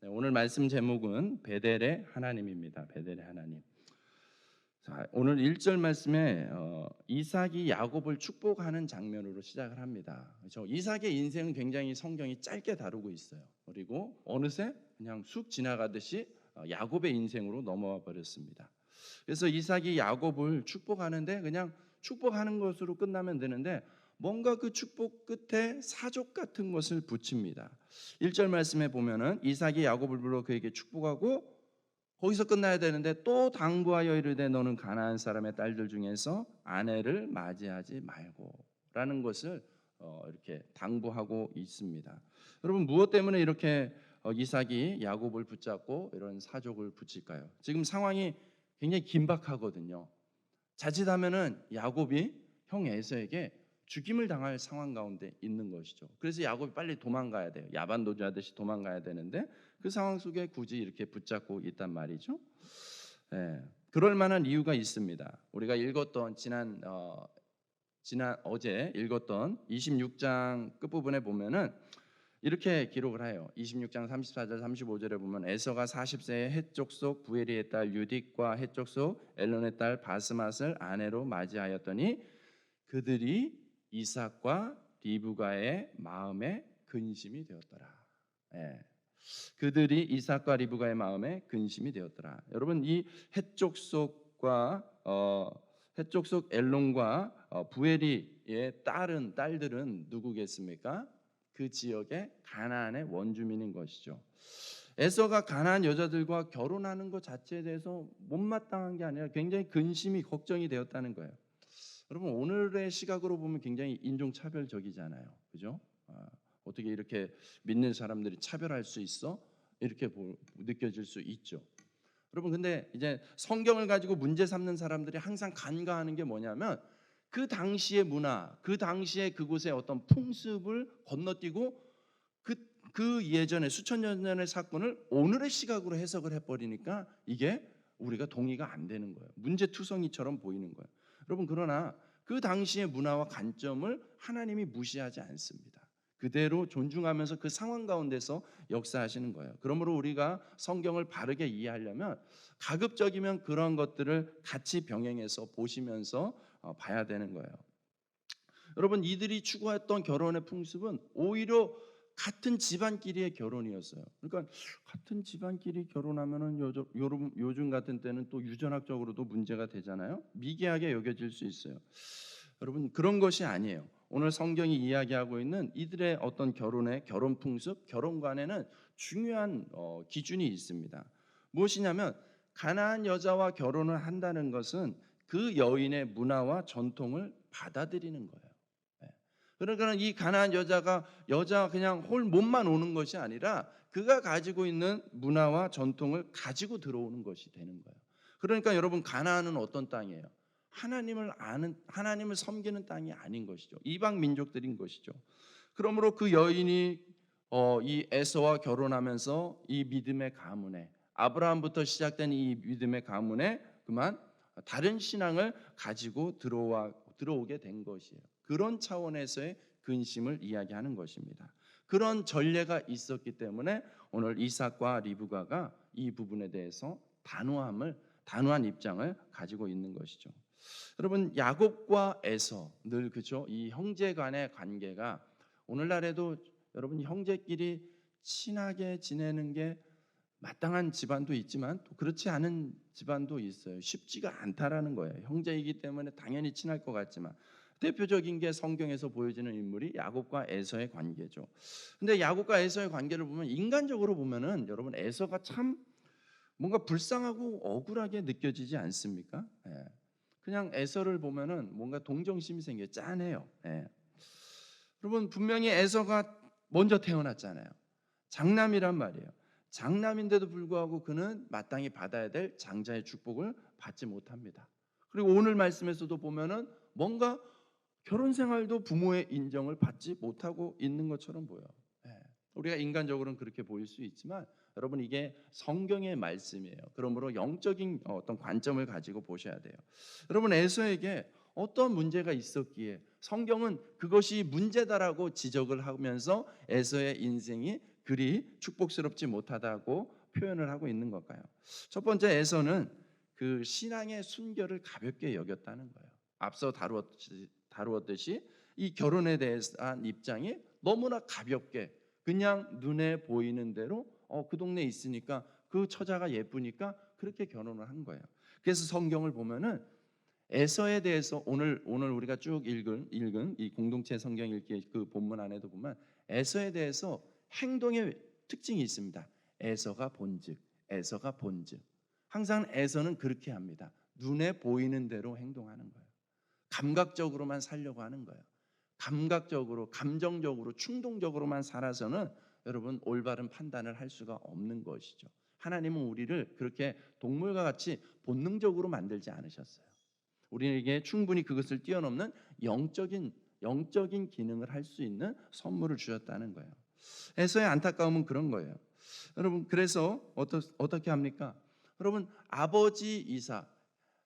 네, 오늘 말씀 제목은 베델의 하나님입니다. 베델의 하나님. 자, 오늘 1절 말씀에 이삭이 야곱을 축복하는 장면으로 시작을 합니다. 그렇죠? 이삭의 인생은 굉장히 성경이 짧게 다루고 있어요. 그리고 어느새 그냥 쑥 지나가듯이 야곱의 인생으로 넘어와 버렸습니다. 그래서 이삭이 야곱을 축복하는데 그냥 축복하는 것으로 끝나면 되는데 뭔가 그 축복 끝에 사족 같은 것을 붙입니다. 1절 말씀에 보면은 이삭이 야곱을 불러 그에게 축복하고 거기서 끝나야 되는데 또 당부하여 이르되 너는 가나안 사람의 딸들 중에서 아내를 맞이하지 말고라는 것을 이렇게 당부하고 있습니다. 여러분 무엇 때문에 이렇게 이삭이 야곱을 붙잡고 이런 사족을 붙일까요? 지금 상황이 굉장히 긴박하거든요. 자칫하면은 야곱이 형 에서에게 죽임을 당할 상황 가운데 있는 것이죠. 그래서 야곱이 빨리 도망가야 돼요. 야반도주하듯이 도망가야 되는데 그 상황 속에 굳이 이렇게 붙잡고 있단 말이죠. 예, 그럴 만한 이유가 있습니다. 우리가 읽었던 지난 어제 읽었던 26장 끝부분에 보면은 이렇게 기록을 해요. 26장 34절 35절에 보면 에서가 40세에 헷 족속 부에리의 딸 유딕과 헷 족속 엘론의 딸 바스맛을 아내로 맞이하였더니 그들이 이삭과 리브가의 마음에 근심이 되었더라. 예. 그들이 이삭과 리브가의 마음에 근심이 되었더라. 여러분 이 헷 족속과 헷 족속 엘론과 부에리의 딸들은 누구겠습니까? 그 지역의 가나안의 원주민인 것이죠. 에서가 가나안 여자들과 결혼하는 것 자체에 대해서 못마땅한 게 아니라 굉장히 근심이 걱정이 되었다는 거예요. 여러분 오늘의 시각으로 보면 굉장히 인종차별적이잖아요. 그죠? 어떻게 이렇게 믿는 사람들이 차별할 수 있어? 이렇게 느껴질 수 있죠. 여러분 근데 이제 성경을 가지고 문제 삼는 사람들이 항상 간과하는 게 뭐냐면 그 당시의 문화, 그 당시에 그곳의 어떤 풍습을 건너뛰고 그 예전에 수천 년 전의 사건을 오늘의 시각으로 해석을 해버리니까 이게 우리가 동의가 안 되는 거예요. 문제투성이처럼 보이는 거예요. 여러분 그러나 그 당시의 문화와 관점을 하나님이 무시하지 않습니다. 그대로 존중하면서 그 상황 가운데서 역사하시는 거예요. 그러므로 우리가 성경을 바르게 이해하려면 가급적이면 그런 것들을 같이 병행해서 보시면서 봐야 되는 거예요. 여러분 이들이 추구했던 결혼의 풍습은 오히려 같은 집안끼리의 결혼이었어요. 그러니까 같은 집안끼리 결혼하면은 요즘 같은 때는 또 유전학적으로도 문제가 되잖아요. 미개하게 여겨질 수 있어요. 여러분 그런 것이 아니에요. 오늘 성경이 이야기하고 있는 이들의 어떤 결혼 풍습, 결혼관에는 중요한 기준이 있습니다. 무엇이냐면 가나안 여자와 결혼을 한다는 것은 그 여인의 문화와 전통을 받아들이는 거예요. 예. 그러니까 이 가나안 여자 그냥 홀 몸만 오는 것이 아니라 그가 가지고 있는 문화와 전통을 가지고 들어오는 것이 되는 거예요. 그러니까 여러분 가나안은 어떤 땅이에요? 하나님을 섬기는 땅이 아닌 것이죠. 이방 민족들인 것이죠. 그러므로 그 여인이 이 에서와 결혼하면서 이 믿음의 가문에 아브라함부터 시작된 이 믿음의 가문에 그만 다른 신앙을 가지고 들어오게 된 것이에요. 그런 차원에서의 근심을 이야기하는 것입니다. 그런 전례가 있었기 때문에 오늘 이삭과 리브가가 이 부분에 대해서 단호한 입장을 가지고 있는 것이죠. 여러분 야곱과 에서 늘 그죠? 이 형제 간의 관계가 오늘날에도 여러분 형제끼리 친하게 지내는 게 마땅한 집안도 있지만 또 그렇지 않은 집안도 있어요. 쉽지가 않다라는 거예요. 형제이기 때문에 당연히 친할 것 같지만 대표적인 게 성경에서 보여지는 인물이 야곱과 에서의 관계죠. 근데 야곱과 에서의 관계를 보면 인간적으로 보면은 여러분 에서가 참 뭔가 불쌍하고 억울하게 느껴지지 않습니까? 예. 그냥 에서를 보면은 뭔가 동정심이 생겨요. 짠해요. 예. 여러분 분명히 에서가 먼저 태어났잖아요. 장남이란 말이에요. 장남인데도 불구하고 그는 마땅히 받아야 될 장자의 축복을 받지 못합니다. 그리고 오늘 말씀에서도 보면은 뭔가 결혼 생활도 부모의 인정을 받지 못하고 있는 것처럼 보여요. 예. 우리가 인간적으로는 그렇게 보일 수 있지만 여러분 이게 성경의 말씀이에요. 그러므로 영적인 어떤 관점을 가지고 보셔야 돼요. 여러분 에서에게 어떤 문제가 있었기에 성경은 그것이 문제다라고 지적을 하면서 에서의 인생이 그리 축복스럽지 못하다고 표현을 하고 있는 걸까요? 첫 번째, 에서는 그 신앙의 순결을 가볍게 여겼다는 거예요. 앞서 다루었듯이 이 결혼에 대한 입장이 너무나 가볍게 그냥 눈에 보이는 대로 그 동네에 있으니까 그 처자가 예쁘니까 그렇게 결혼을 한 거예요. 그래서 성경을 보면은 에서에 대해서 오늘 우리가 쭉 읽은 이 공동체 성경 읽기 그 본문 안에도 보면 에서에 대해서 행동의 특징이 있습니다. 에서가 본즉, 에서가 본즉. 항상 에서는 그렇게 합니다. 눈에 보이는 대로 행동하는 거예요. 감각적으로만 살려고 하는 거예요. 감각적으로, 감정적으로, 충동적으로만 살아서는 여러분 올바른 판단을 할 수가 없는 것이죠. 하나님은 우리를 그렇게 동물과 같이 본능적으로 만들지 않으셨어요. 우리에게 충분히 그것을 뛰어넘는 영적인 기능을 할 수 있는 선물을 주셨다는 거예요. 에서의 안타까움은 그런 거예요. 여러분, 그래서 어떻게 합니까? 여러분, 아버지 이삭,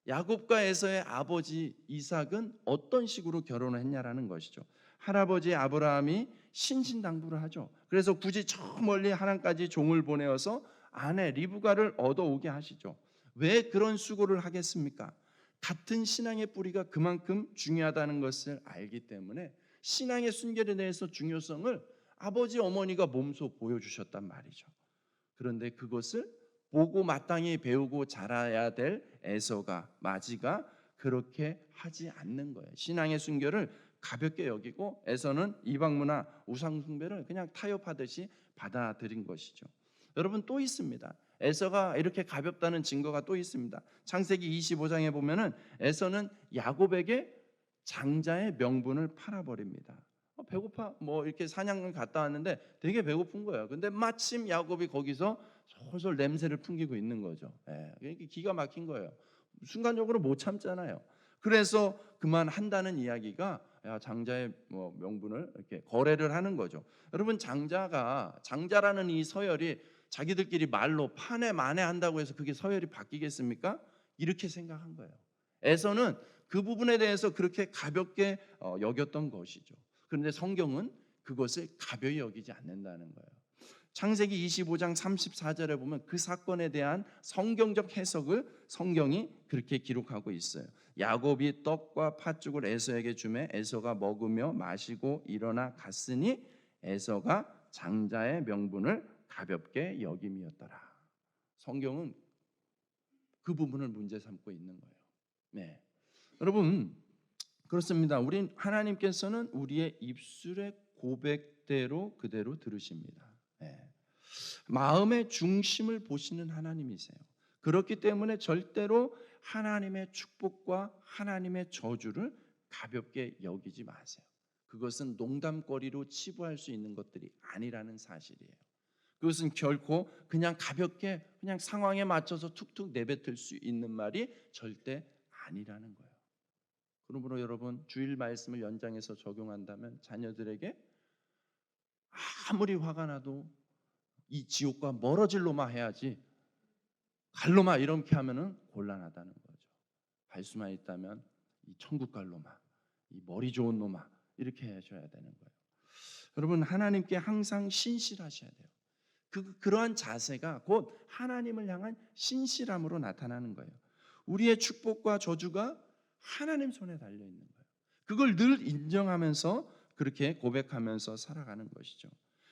야곱과 에서의 아버지 이삭은 어떤 식으로 결혼을 했냐라는 것이죠. 할아버지 아브라함이 신신당부를 하죠. 그래서 굳이 저 멀리 하란까지 종을 보내어서 아내 리브가를 얻어오게 하시죠. 왜 그런 수고를 하겠습니까? 같은 신앙의 뿌리가 그만큼 중요하다는 것을 알기 때문에 신앙의 순결에 대해서 중요성을 아버지 어머니가 몸소 보여주셨단 말이죠. 그런데 그것을 보고 마땅히 배우고 자라야 될 에서가 마지가 그렇게 하지 않는 거예요. 신앙의 순결을 가볍게 여기고 에서는 이방 문화 우상 숭배를 그냥 타협하듯이 받아들인 것이죠. 여러분, 또 있습니다. 에서가 이렇게 가볍다는 증거가 또 있습니다. 창세기 25장에 보면은 에서는 야곱에게 장자의 명분을 팔아버립니다. 배고파 뭐 이렇게 사냥을 갔다 왔는데 되게 배고픈 거예요. 근데 마침 야곱이 거기서 솔솔 냄새를 풍기고 있는 거죠. 그러니까 기가 막힌 거예요. 순간적으로 못 참잖아요. 그래서 그만한다는 이야기가 장자의 명분을 이렇게 거래를 하는 거죠. 여러분, 장자라는 이 서열이 자기들끼리 말로 파네 마네 한다고 해서 그게 서열이 바뀌겠습니까? 이렇게 생각한 거예요. 에서는 그 부분에 대해서 그렇게 가볍게 여겼던 것이죠. 그런데 성경은 그것을 가벼이 여기지 않는다는 거예요. 창세기 25장 34절에 보면 그 사건에 대한 성경적 해석을 성경이 그렇게 기록하고 있어요. 야곱이 떡과 팥죽을 에서에게 주매 에서가 먹으며 마시고 일어나 갔으니 에서가 장자의 명분을 가볍게 여김이었더라. 성경은 그 부분을 문제 삼고 있는 거예요. 네. 여러분, 그렇습니다. 우린 하나님께서는 우리의 입술의 고백대로 그대로 들으십니다. 네. 마음의 중심을 보시는 하나님이세요. 그렇기 때문에 절대로 하나님의 축복과 하나님의 저주를 가볍게 여기지 마세요. 그것은 농담거리로 치부할 수 있는 것들이 아니라는 사실이에요. 그것은 결코 그냥 가볍게 그냥 상황에 맞춰서 툭툭 내뱉을 수 있는 말이 절대 아니라는 거예요. 그러므로 여러분, 주일 말씀을 연장해서 적용한다면 자녀들에게 아무리 화가 나도 이 지옥과 멀어질 놈아 해야지 갈 놈아 이렇게 하면은 곤란하다는 거죠. 갈 수만 있다면 이 천국 갈 놈아, 이 머리 좋은 놈아 이렇게 하셔야 되는 거예요. 여러분, 하나님께 항상 신실하셔야 돼요. 그러한 자세가 곧 하나님을 향한 신실함으로 나타나는 거예요. 우리의 축복과 저주가 하나님 손에 달려 있는 거예요. 그걸 늘 인정하면서 그렇게 고백하면서 살아가는 것이죠.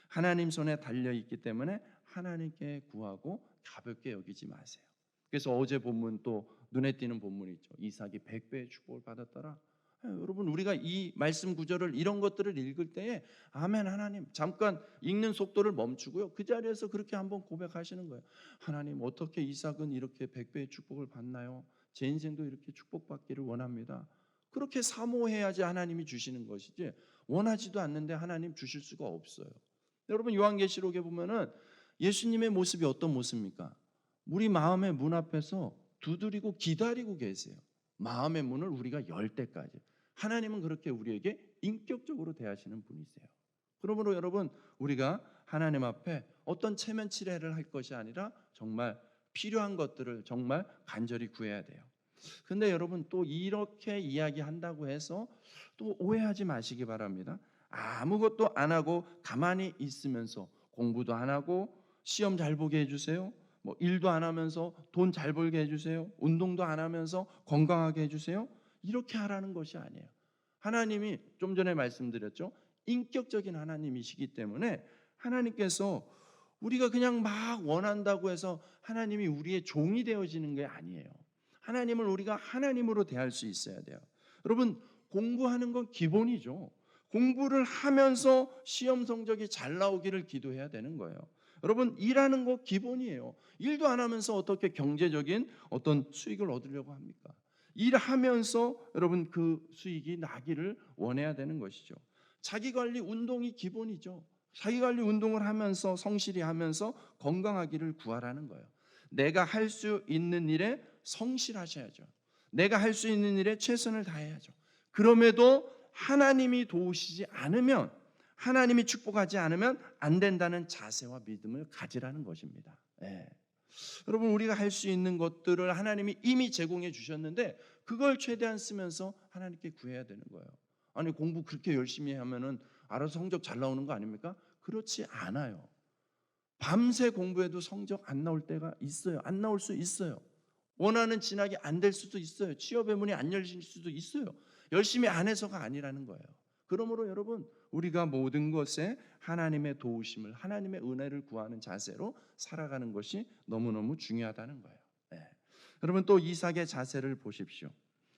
하나님 손에 달려 있기 때문에 하나님께 구하고 가볍게 여기지 마세요. 그래서 어제 본문 또 눈에 띄는 본문이 있죠. 이삭이 100배의 축복을 받았더라. 여러분, 우리가 이 말씀 구절을 이런 것들을 읽을 때에 아멘 하나님, 잠깐 읽는 속도를 멈추고요. 그 자리에서 그렇게 한번 고백하시는 거예요. 하나님, 어떻게 이삭은 이렇게 100배의 축복을 받나요? 제 인생도 이렇게 축복받기를 원합니다. 그렇게 사모해야지 하나님이 주시는 것이지 원하지도 않는데 하나님 주실 수가 없어요. 여러분, 요한계시록에 보면은 예수님의 모습이 어떤 모습입니까? 우리 마음의 문 앞에서 두드리고 기다리고 계세요. 마음의 문을 우리가 열 때까지. 하나님은 그렇게 우리에게 인격적으로 대하시는 분이세요. 그러므로 여러분, 우리가 하나님 앞에 어떤 체면치레를 할 것이 아니라 정말 필요한 것들을 정말 간절히 구해야 돼요. 근데 여러분, 또 이렇게 이야기한다고 해서 또 오해하지 마시기 바랍니다. 아무것도 안 하고 가만히 있으면서 공부도 안 하고 시험 잘 보게 해주세요. 뭐 일도 안 하면서 돈 잘 벌게 해주세요. 운동도 안 하면서 건강하게 해주세요. 이렇게 하라는 것이 아니에요. 하나님이 좀 전에 말씀드렸죠. 인격적인 하나님이시기 때문에 하나님께서 우리가 그냥 막 원한다고 해서 하나님이 우리의 종이 되어지는 게 아니에요. 하나님을 우리가 하나님으로 대할 수 있어야 돼요. 여러분, 공부하는 건 기본이죠. 공부를 하면서 시험 성적이 잘 나오기를 기도해야 되는 거예요. 여러분, 일하는 거 기본이에요. 일도 안 하면서 어떻게 경제적인 어떤 수익을 얻으려고 합니까? 일하면서 여러분 그 수익이 나기를 원해야 되는 것이죠. 자기관리 운동이 기본이죠. 자기관리 운동을 하면서 성실히 하면서 건강하기를 구하라는 거예요. 내가 할 수 있는 일에 성실하셔야죠. 내가 할 수 있는 일에 최선을 다해야죠. 그럼에도 하나님이 도우시지 않으면, 하나님이 축복하지 않으면 안 된다는 자세와 믿음을 가지라는 것입니다. 예. 여러분, 우리가 할 수 있는 것들을 하나님이 이미 제공해 주셨는데 그걸 최대한 쓰면서 하나님께 구해야 되는 거예요. 아니, 공부 그렇게 열심히 하면은 알아서 성적 잘 나오는 거 아닙니까? 그렇지 않아요. 밤새 공부해도 성적 안 나올 때가 있어요. 안 나올 수 있어요. 원하는 진학이 안 될 수도 있어요. 취업의 문이 안 열릴 수도 있어요. 열심히 안 해서가 아니라는 거예요. 그러므로 여러분, 우리가 모든 것에 하나님의 도우심을, 하나님의 은혜를 구하는 자세로 살아가는 것이 너무너무 중요하다는 거예요. 네. 여러분, 또 이삭의 자세를 보십시오.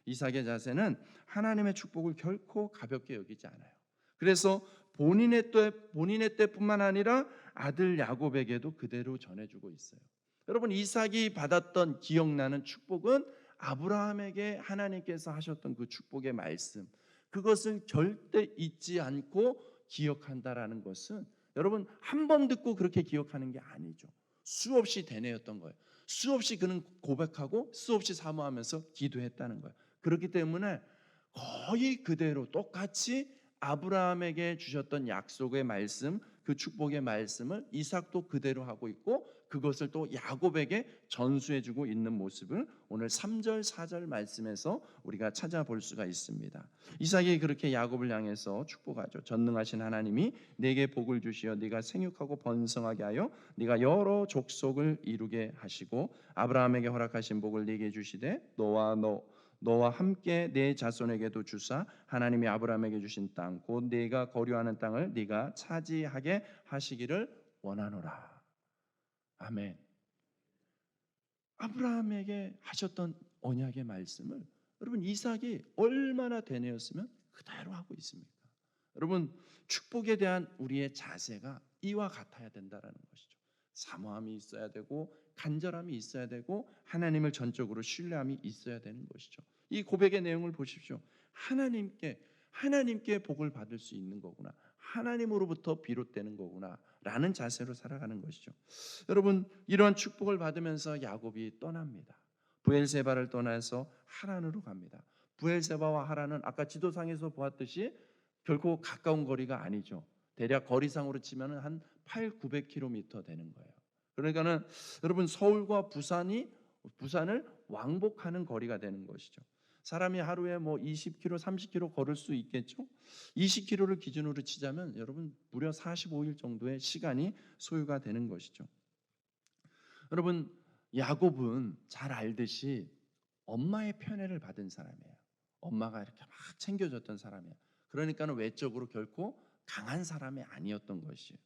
이삭의 자세는 하나님의 축복을 결코 가볍게 여기지 않아요. 그래서 본인의 때뿐만 아니라 아들 야곱에게도 그대로 전해주고 있어요. 여러분, 이삭이 받았던 기억나는 축복은 아브라함에게 하나님께서 하셨던 그 축복의 말씀, 그것을 절대 잊지 않고 기억한다라는 것은 여러분 한 번 듣고 그렇게 기억하는 게 아니죠. 수없이 되뇌었던 거예요. 수없이 그는 고백하고 수없이 사모하면서 기도했다는 거예요. 그렇기 때문에 거의 그대로 똑같이 아브라함에게 주셨던 약속의 말씀, 그 축복의 말씀을 이삭도 그대로 하고 있고 그것을 또 야곱에게 전수해주고 있는 모습을 오늘 3절 4절 말씀에서 우리가 찾아볼 수가 있습니다. 이삭이 그렇게 야곱을 향해서 축복하죠. 전능하신 하나님이 네게 복을 주시어 네가 생육하고 번성하게 하여 네가 여러 족속을 이루게 하시고 아브라함에게 허락하신 복을 네게 주시되 너와 함께 내 자손에게도 주사 하나님이 아브라함에게 주신 땅 곧 네가 거류하는 땅을 네가 차지하게 하시기를 원하노라. 아멘. 아브라함에게 하셨던 언약의 말씀을 여러분 이삭이 얼마나 되뇌었으면 그대로 하고 있습니까? 여러분, 축복에 대한 우리의 자세가 이와 같아야 된다라는 것이죠. 사모함이 있어야 되고 간절함이 있어야 되고 하나님을 전적으로 신뢰함이 있어야 되는 것이죠. 이 고백의 내용을 보십시오. 하나님께 복을 받을 수 있는 거구나. 하나님으로부터 비롯되는 거구나 라는 자세로 살아가는 것이죠. 여러분, 이러한 축복을 받으면서 야곱이 떠납니다. 브엘세바를 떠나서 하란으로 갑니다. 브엘세바와 하란은 아까 지도상에서 보았듯이 결코 가까운 거리가 아니죠. 대략 거리상으로 치면 한 800-900km 되는 거예요. 그러니까는 여러분 서울과 부산을 왕복하는 거리가 되는 것이죠. 사람이 하루에 뭐 20km, 30km 걸을 수 있겠죠? 20km를 기준으로 치자면 여러분 무려 45일 정도의 시간이 소요가 되는 것이죠. 여러분, 야곱은 잘 알듯이 엄마의 편애를 받은 사람이에요. 엄마가 이렇게 막 챙겨줬던 사람이에요. 그러니까는 외적으로 결코 강한 사람이 아니었던 것이에요.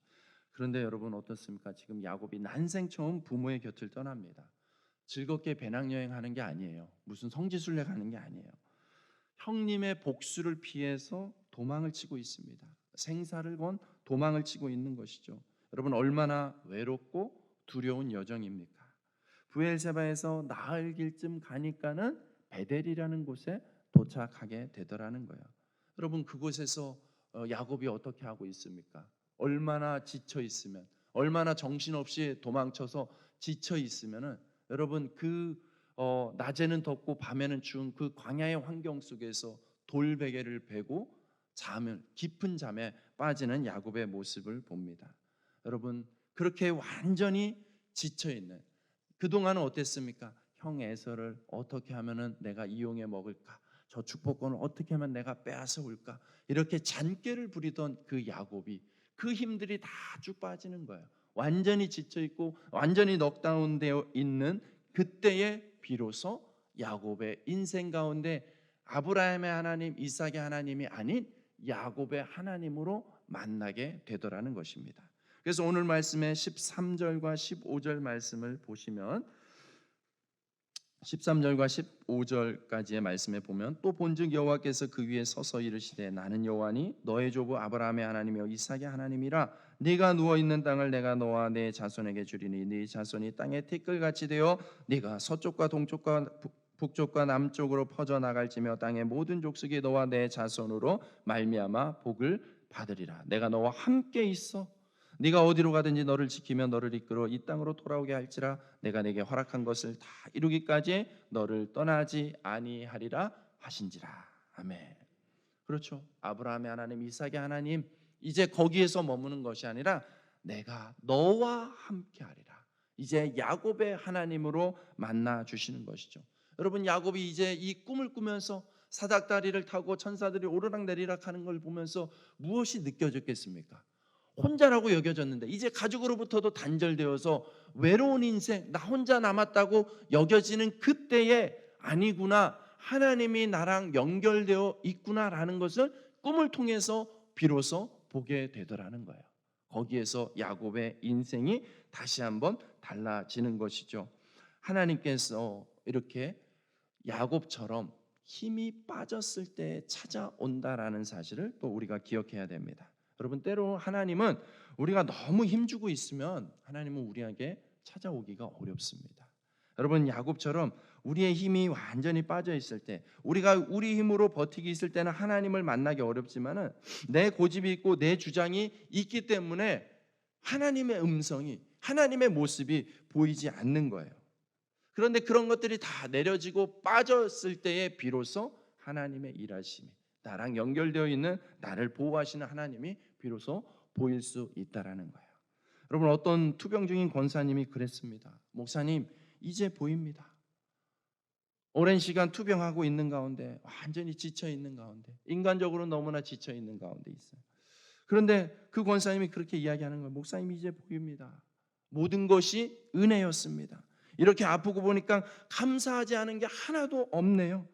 그런데 여러분 어떻습니까? 지금 야곱이 난생 처음 부모의 곁을 떠납니다. 즐겁게 배낭여행하는 게 아니에요. 무슨 성지순례 가는 게 아니에요. 형님의 복수를 피해서 도망을 치고 있습니다. 생사를 건 도망을 치고 있는 것이죠. 여러분 얼마나 외롭고 두려운 여정입니까? 브엘세바에서 나흘 길쯤 가니까는 베델이라는 곳에 도착하게 되더라는 거예요. 여러분 그곳에서 야곱이 어떻게 하고 있습니까? 얼마나 지쳐 있으면, 얼마나 정신없이 도망쳐서 지쳐 있으면은 여러분 낮에는 덥고 밤에는 추운 그 광야의 환경 속에서 돌베개를 베고 깊은 잠에 빠지는 야곱의 모습을 봅니다. 여러분 그렇게 완전히 지쳐 있는 그동안은 어땠습니까? 형 에서를 어떻게 하면은 내가 이용해 먹을까? 저 축복권을 어떻게 하면 내가 빼앗아 올까? 이렇게 잔꾀를 부리던 그 야곱이 그 힘들이 다 쭉 빠지는 거예요. 완전히 지쳐 있고 완전히 넉다운되어 있는 그때에 비로소 야곱의 인생 가운데 아브라함의 하나님, 이삭의 하나님이 아닌 야곱의 하나님으로 만나게 되더라는 것입니다. 그래서 오늘 말씀의 13절과 15절 말씀을 보시면 13절과 15절까지의 말씀에 보면 또 본즉 여호와께서 그 위에 서서 이르시되 나는 여호와니 너의 조부 아브라함의 하나님이요 이삭의 하나님이라. 네가 누워 있는 땅을 내가 너와 네 자손에게 주리니 네 자손이 땅의 티끌같이 되어 네가 서쪽과 동쪽과 북쪽과 남쪽으로 퍼져 나갈지며 땅의 모든 족속이 너와 내 자손으로 말미암아 복을 받으리라. 내가 너와 함께 있어 네가 어디로 가든지 너를 지키며 너를 이끌어 이 땅으로 돌아오게 할지라. 내가 내게 허락한 것을 다 이루기까지 너를 떠나지 아니하리라 하신지라. 아멘. 그렇죠. 아브라함의 하나님, 이삭의 하나님, 이제 거기에서 머무는 것이 아니라 내가 너와 함께 하리라. 이제 야곱의 하나님으로 만나 주시는 것이죠. 여러분, 야곱이 이제 이 꿈을 꾸면서 사닥다리를 타고 천사들이 오르락내리락 하는 걸 보면서 무엇이 느껴졌겠습니까? 혼자라고 여겨졌는데 이제 가족으로부터도 단절되어서 외로운 인생, 나 혼자 남았다고 여겨지는 그때에 아니구나, 하나님이 나랑 연결되어 있구나라는 것을 꿈을 통해서 비로소 보게 되더라는 거예요. 거기에서 야곱의 인생이 다시 한번 달라지는 것이죠. 하나님께서 이렇게 야곱처럼 힘이 빠졌을 때 찾아온다라는 사실을 또 우리가 기억해야 됩니다. 여러분, 때로 하나님은 우리가 너무 힘주고 있으면 하나님은 우리에게 찾아오기가 어렵습니다. 여러분, 야곱처럼 우리의 힘이 완전히 빠져 있을 때, 우리가 우리 힘으로 버티기 있을 때는 하나님을 만나기 어렵지만은 내 고집이 있고 내 주장이 있기 때문에 하나님의 음성이, 하나님의 모습이 보이지 않는 거예요. 그런데 그런 것들이 다 내려지고 빠졌을 때에 비로소 하나님의 일하심이, 나랑 연결되어 있는 나를 보호하시는 하나님이 비로소 보일 수 있다라는 거예요. 여러분, 어떤 투병 중인 권사님이 그랬습니다. 목사님, 이제 보입니다. 오랜 시간 투병하고 있는 가운데 완전히 지쳐 있는 가운데, 인간적으로 너무나 지쳐 있는 가운데 있어요. 그런데 그 권사님이 그렇게 이야기하는 거예요. 목사님, 이제 보입니다. 모든 것이 은혜였습니다. 이렇게 아프고 보니까 감사하지 않은 게 하나도 없네요.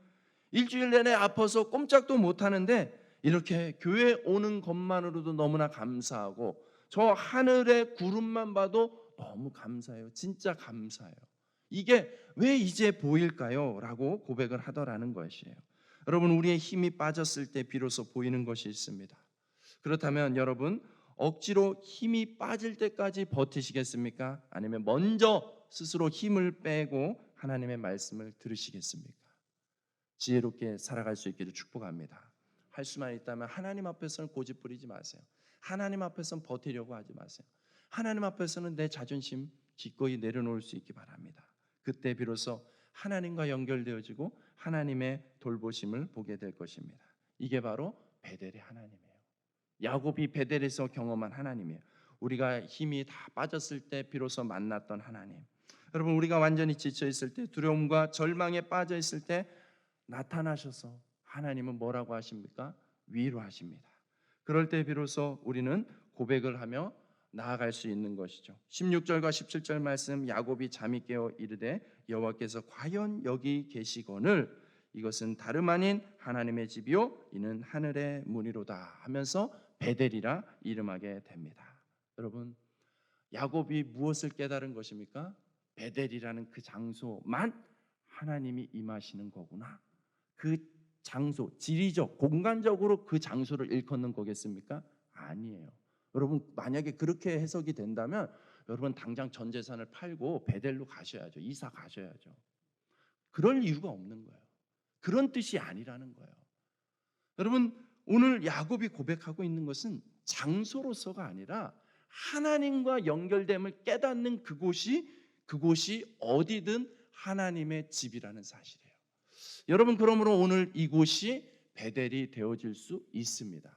일주일 내내 아파서 꼼짝도 못하는데 이렇게 교회 오는 것만으로도 너무나 감사하고 저 하늘의 구름만 봐도 너무 감사해요. 진짜 감사해요. 이게 왜 이제 보일까요? 라고 고백을 하더라는 것이에요. 여러분, 우리의 힘이 빠졌을 때 비로소 보이는 것이 있습니다. 그렇다면 여러분, 억지로 힘이 빠질 때까지 버티시겠습니까? 아니면 먼저 스스로 힘을 빼고 하나님의 말씀을 들으시겠습니까? 지혜롭게 살아갈 수 있기를 축복합니다. 할 수만 있다면 하나님 앞에서는 고집 부리지 마세요. 하나님 앞에서는 버티려고 하지 마세요. 하나님 앞에서는 내 자존심 기꺼이 내려놓을 수 있기 바랍니다. 그때 비로소 하나님과 연결되어지고 하나님의 돌보심을 보게 될 것입니다. 이게 바로 베델의 하나님이에요. 야곱이 베델에서 경험한 하나님이에요. 우리가 힘이 다 빠졌을 때 비로소 만났던 하나님. 여러분, 우리가 완전히 지쳐 있을 때, 두려움과 절망에 빠져 있을 때 나타나셔서 하나님은 뭐라고 하십니까? 위로하십니다. 그럴 때 비로소 우리는 고백을 하며 나아갈 수 있는 것이죠. 16절과 17절 말씀, 야곱이 잠이 깨어 이르되 여호와께서 과연 여기 계시거늘 이것은 다름 아닌 하나님의 집이요 이는 하늘의 문이로다 하면서 베델이라 이름하게 됩니다. 여러분, 야곱이 무엇을 깨달은 것입니까? 베델이라는 그 장소만 하나님이 임하시는 거구나. 그 장소, 지리적, 공간적으로 그 장소를 일컫는 거겠습니까? 아니에요. 여러분, 만약에 그렇게 해석이 된다면 여러분 당장 전 재산을 팔고 베델로 가셔야죠. 이사 가셔야죠. 그럴 이유가 없는 거예요. 그런 뜻이 아니라는 거예요. 여러분, 오늘 야곱이 고백하고 있는 것은 장소로서가 아니라 하나님과 연결됨을 깨닫는 그곳이 어디든 하나님의 집이라는 사실이에요. 여러분, 그러므로 오늘 이곳이 베델이 되어질 수 있습니다.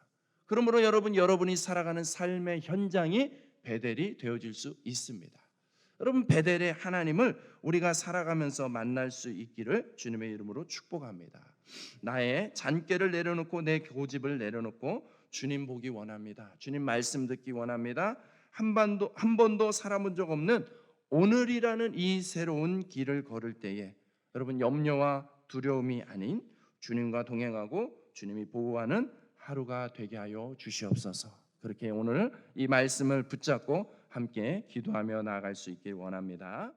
그러므로 여러분이 살아가는 삶의 현장이 베델이 되어질 수 있습니다. 여러분, 베델의 하나님을 우리가 살아가면서 만날 수 있기를 주님의 이름으로 축복합니다. 나의 잔꾀를 내려놓고 내 고집을 내려놓고 주님 보기 원합니다. 주님 말씀 듣기 원합니다. 한 번도 살아본 적 없는 오늘이라는 이 새로운 길을 걸을 때에 여러분 염려와 두려움이 아닌 주님과 동행하고 주님이 보호하는 하루가 되게 하여 주시옵소서. 그렇게 오늘 이 말씀을 붙잡고 함께 기도하며 나아갈 수 있길 원합니다.